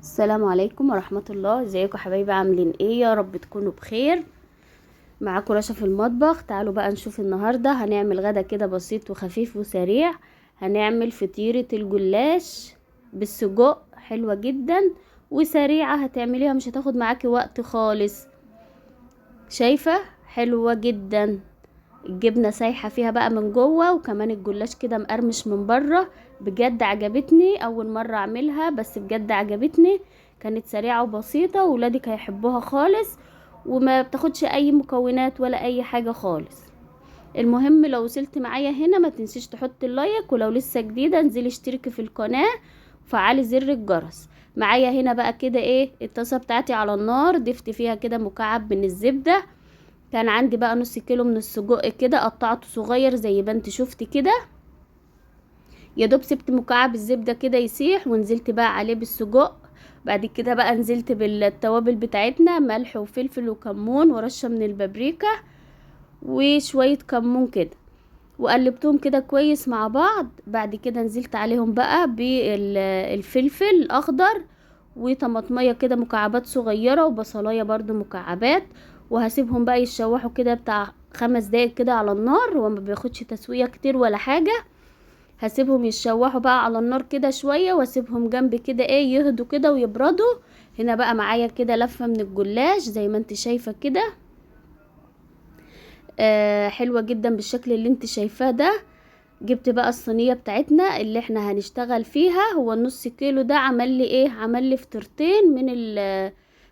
السلام عليكم ورحمة الله. ازيكم حبايبي؟ عاملين ايه؟ يا رب تكونوا بخير. معاكم رشا في المطبخ. تعالوا بقى نشوف النهاردة هنعمل غدا كده بسيط وخفيف وسريع. هنعمل فطيرة الجلاش بالسجق، حلوة جدا وسريعة، هتعمليها مش هتاخد معاكي وقت خالص. شايفة؟ حلوة جدا. الجبنة سايحة فيها بقى من جوه، وكمان الجلاش كده مقرمش من بره. بجد عجبتني، اول مرة اعملها بس بجد عجبتني. كانت سريعة وبسيطة وولادك هيحبوها خالص، وما بتاخدش اي مكونات ولا اي حاجة خالص. المهم لو وصلت معايا هنا ما تنسيش تحط اللايك، ولو لسه جديدة انزلي اشتركي في القناة وفعلي زر الجرس. معايا هنا بقى كده ايه، الطاسة بتاعتي على النار، ضفت فيها كده مكعب من الزبدة. كان عندي بقى نص كيلو من السجق كده، قطعته صغير زي ما انت شفتي كده. يا دوب سبت مكعب الزبدة كده يسيح، ونزلت بقى عليه بالسجق. بعد كده بقى نزلت بالتوابل بتاعتنا، ملح وفلفل وكمون ورشة من البابريكا وشوية كمون كده، وقلبتهم كده كويس مع بعض. بعد كده نزلت عليهم بقى بالفلفل الاخضر وطماطمية كده مكعبات صغيرة، وبصلاية برضو مكعبات. وهسيبهم بقى يتشوحوا كده بتاع 5 دقايق كده على النار، وما بياخدش تسوية كتير ولا حاجة. هسيبهم يتشوحوا بقى على النار كده شوية، واسيبهم جنب كده ايه يهدوا كده ويبردوا. هنا بقى معايا كده لفة من الجلاش زي ما انت شايفة كده. حلوة جدا بالشكل اللي انت شايفاه ده. جبت بقى الصينية بتاعتنا اللي احنا هنشتغل فيها. هو النص كيلو ده عمل لي ايه؟ عمل لي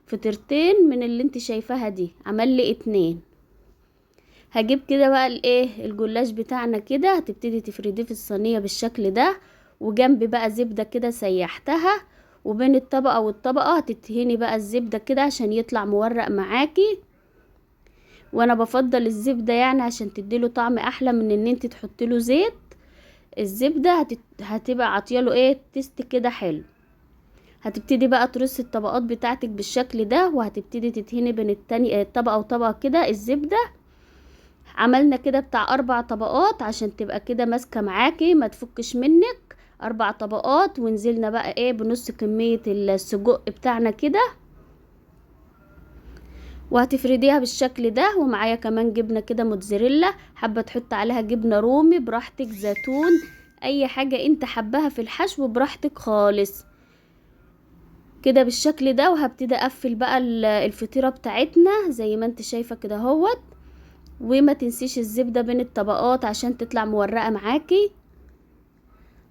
فطيرتين من اللي انت شايفاها دي، عمل لي 2. هجيب كده بقى الايه الجلاش بتاعنا كده، هتبتدي تفرديه في الصينية بالشكل ده، وجنب بقى زبدة كده سيحتها، وبين الطبقة والطبقة هتدهني بقى الزبدة كده عشان يطلع مورق معاكي. وانا بفضل الزبدة يعني عشان تديله طعم احلى من ان انت تحطي له زيت. الزبدة هتبقى عطياله ايه تيست كده حلو. هتبتدي بقى ترصي الطبقات بتاعتك بالشكل ده، وهتبتدي تدهني بين التاني طبقة وطبقة كده الزبدة. عملنا كده بتاع 4 طبقات عشان تبقى كده ماسكة معاكي ما تفكش منك. 4 طبقات، ونزلنا بقى ايه بنص كمية السجق بتاعنا كده، وهتفرديها بالشكل ده. ومعايا كمان جبنة كده موتزاريلا، حابة تحط عليها جبنة رومي براحتك، زيتون، اي حاجة انت حباها في الحشو براحتك خالص كده بالشكل ده. وهبتدي اقفل بقى الفطيرة بتاعتنا زي ما انت شايفة كده اهوت. وما تنسيش الزبدة بين الطبقات عشان تطلع مورقة معاكي.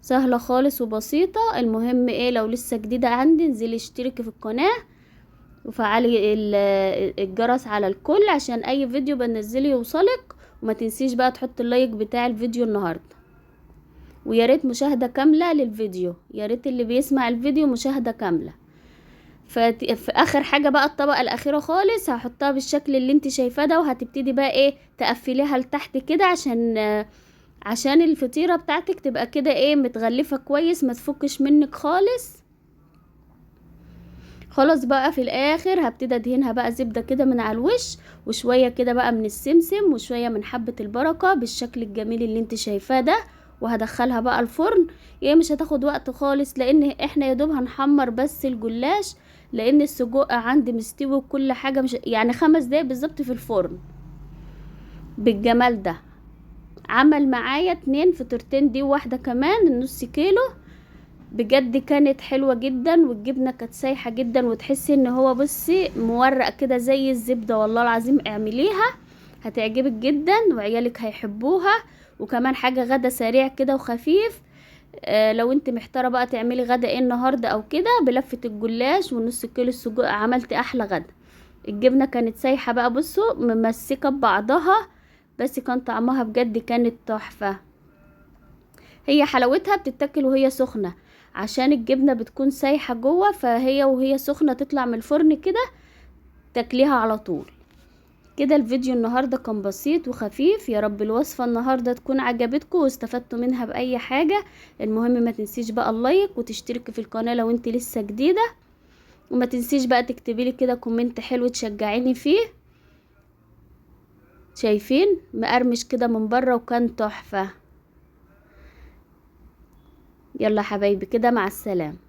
سهلة خالص وبسيطة. المهم ايه، لو لسه جديدة عندي انزلي اشتركي في القناة وفعلي الجرس على الكل عشان اي فيديو بنزله يوصلك. وما تنسيش بقى تحط اللايك بتاع الفيديو النهاردة، ويا ريت مشاهدة كاملة للفيديو، يا ريت اللي بيسمع الفيديو مشاهدة كاملة. في اخر حاجة بقى الطبقة الاخيرة خالص هحطها بالشكل اللي انت شايفاه ده، وهتبتدي بقى ايه تقفليها لتحت كده عشان الفطيرة بتاعتك تبقى كده ايه متغلفة كويس، ما تفكش منك خالص. خلاص بقى في الاخر هبتدي ادهنها بقى زبدة كده من على الوش، وشوية كده بقى من السمسم، وشوية من حبة البركة بالشكل الجميل اللي انت شايفاه ده. وهدخلها بقى الفرن. هي مش هتاخد وقت خالص، لان احنا يا دوب هنحمر بس الجلاش، لان السجق عندي مستوي وكل حاجة، مش يعني 5 دقايق بالظبط في الفرن بالجمال ده. عمل معايا 2 فطيرتين دي، وواحدة كمان النص كيلو. بجد كانت حلوة جدا، والجبنة كانت سايحة جدا، وتحسي ان هو بصي مورق كده زي الزبدة. والله العظيم اعمليها هتعجبك جدا وعيالك هيحبوها. وكمان حاجة غدا سريع كده وخفيف. لو انت محتارة بقى تعملي غدا ايه النهاردة او كده، بلفة الجلاش ونص كيلو السجق عملت احلى غدا. الجبنة كانت سايحة بقى، بصوا ممسكة ببعضها، بس كان طعمها بجد كانت تحفة. هي حلاوتها بتتاكل وهي سخنة، عشان الجبنة بتكون سايحة جوه، فهي وهي سخنة تطلع من الفرن كده تاكليها على طول. كده الفيديو النهاردة كان بسيط وخفيف. يا رب الوصفة النهاردة تكون عجبتكم واستفدتوا منها بأي حاجة. المهم ما تنسيش بقى اللايك وتشتركي في القناة لو انت لسه جديدة، وما تنسيش بقى تكتبي لي كده كومنت حلو تشجعيني فيه. شايفين مقرمش كده من بره وكان تحفة. يلا حبايبي كده، مع السلامة.